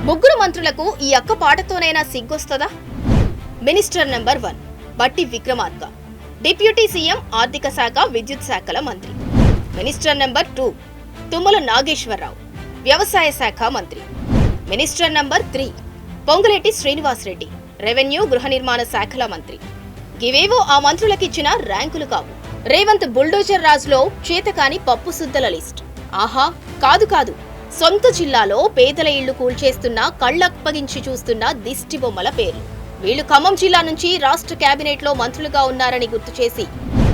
ముగ్గురు మంత్రులకు ఈ అక్క పాటతోనైనా సిగ్గొస్తదా? మినిస్టర్ నెంబర్ 1 బట్టి విక్రమార్క, డిప్యూటీ సీఎం ఆర్థిక శాఖ విద్యుత్ శాఖల మంత్రి. మినిస్టర్ నెంబర్ 2 తుమ్మల నాగేశ్వరరావు, వ్యవసాయ శాఖ మంత్రి. Minister number 3 Ponguleti Srinivasareddy, revenue గృహ నిర్మాణ శాఖల మంత్రి. ఇవేవో ఆ మంత్రులకిచ్చిన ర్యాంకులు కావు. రేవంత్ బుల్డోజర్ రాజులో చేతకాని పప్పు సుద్దల లిస్ట్. ఆహా, కాదు కాదు, సొంత జిల్లాలో పేదల ఇళ్లు కూల్చేస్తున్న, కళ్లప్పగించి చూస్తున్న దిష్టి బొమ్మల పేర్లు. వీళ్లు ఖమ్మం జిల్లా నుంచి రాష్ట్ర కేబినెట్ లో మంత్రులుగా ఉన్నారని గుర్తు చేసి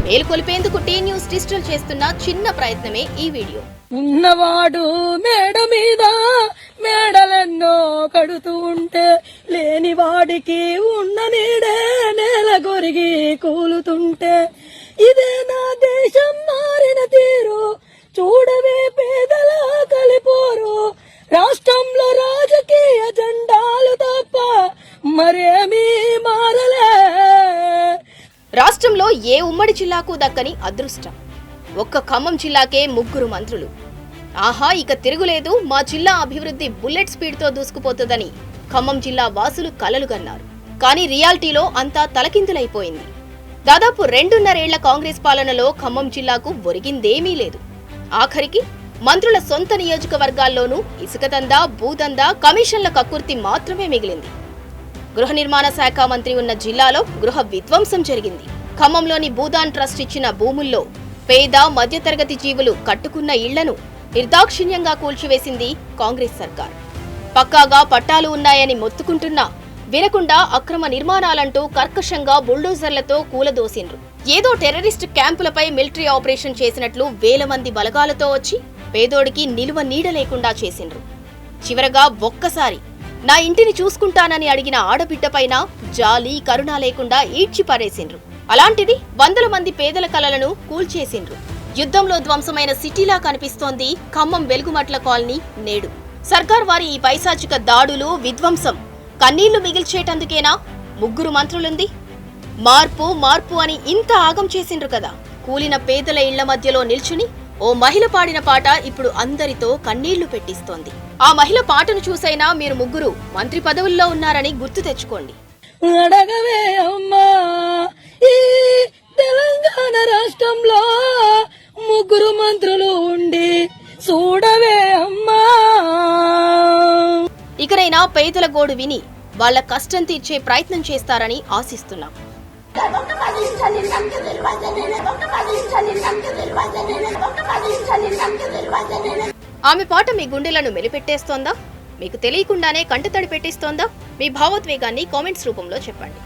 మేలుకొలిపేందుకు టీ న్యూస్ డిజిటల్ చేస్తున్న చిన్న ప్రయత్నమే ఈ వీడియో. ఉన్నవాడు మేడ మీద మేడలెన్నో కడుతూ ఉంటే, లేని వాడికి ఉన్న నీడే నేల గొరిగి కూలుతుంటే, ఇదే నా దేశం మారిన తీరు, చూడవే పేదల కలిపోరు, రాష్ట్రంలో రాజకీయ జెండాలు తప్ప మరేమీ మారలే. రాష్ట్రంలో ఏ ఉమ్మడి జిల్లాకు దక్కని అదృష్టం. ఒక్క ఖమ్మం జిల్లాకే 3 మంత్రులు. ఆహా, ఇక తిరుగులేదు, మా జిల్లా అభివృద్ధి బుల్లెట్ స్పీడ్ తో దూసుకుపోతుందని ఖమ్మం జిల్లా వాసులు కలలుగన్నారు. కానీ రియాలిటీలో అంతా తలకిందులైపోయింది. దాదాపు 2.5 ఏళ్ల కాంగ్రెస్ పాలనలో ఖమ్మం జిల్లాకు ఒరిగిందేమీ లేదు. ఆఖరికి మంత్రుల సొంత నియోజకవర్గాల్లోనూ ఇసుకదందా, భూదందా, కమిషన్ల కక్కుర్తి మాత్రమే మిగిలింది. గృహ నిర్మాణ శాఖ మంత్రి ఉన్న జిల్లాలో గృహ విధ్వంసం జరిగింది. ఖమ్మంలోని భూదాన్ ట్రస్ట్ ఇచ్చిన భూముల్లో పేద మధ్యతరగతి జీవులు కట్టుకున్న ఇళ్లను నిర్దాక్షిణ్యంగా కూల్చివేసింది కాంగ్రెస్ సర్కార్. పక్కాగా పట్టాలు ఉన్నాయని మొత్తుకుంటున్నా వినకుండా అక్రమ నిర్మాణాలంటూ కర్కశంగా బుల్డోజర్లతో కూలదోసిండ్రు. ఏదో టెర్రరిస్ట్ క్యాంపులపై మిలిటరీ ఆపరేషన్ చేసినట్లు వేల మంది బలగాలతో వచ్చి పేదోడికి నిలువ నీడ లేకుండా చేసిండ్రు. చివరగా ఒక్కసారి నా ఇంటిని చూసుకుంటానని అడిగిన ఆడబిడ్డపైన జాలి కరుణ లేకుండా ఈడ్చి పారేసిండ్రు. అలాంటిది 100 మంది పేదల కలలను కూల్చేసిండ్రు. యుద్ధంలో ధ్వంసమైన సిటీలా కనిపిస్తోంది ఖమ్మం వెలుగుమట్ల కాలనీ నేడు. సర్కార్ వారి ఈ పైశాచిక దాడులు, విధ్వంసం కన్నీళ్లు మిగిల్చేటందుకేనా 3 మంత్రులుంది? మార్పు మార్పు అని ఇంత ఆగం చేసిండ్రు కదా. కూలిన పేదల ఇళ్ల మధ్యలో నిల్చుని ఓ మహిళ పాడిన పాట ఇప్పుడు అందరితో కన్నీళ్లు పెట్టిస్తోంది. ఆ మహిళ పాటను చూసైనా మీరు 3 మంత్రి పదవుల్లో ఉన్నారని గుర్తు తెచ్చుకోండి. అడగవే అమ్మా, ఈ తెలంగాణ రాష్ట్రంలో 3 మంత్రులు ఉండి చూడవే అమ్మా. ఇకనైనా పేదల గోడు విని వాళ్ల కష్టం తీర్చే ప్రయత్నం చేస్తారని ఆశిస్తున్నాం. ఆమె పాట మీ గుండెలను మెలిపెట్టేస్తోందా? మీకు తెలియకుండానే కంటతడి పెట్టిస్తోందా? మీ భావోద్వేగాన్ని కామెంట్స్ రూపంలో చెప్పండి.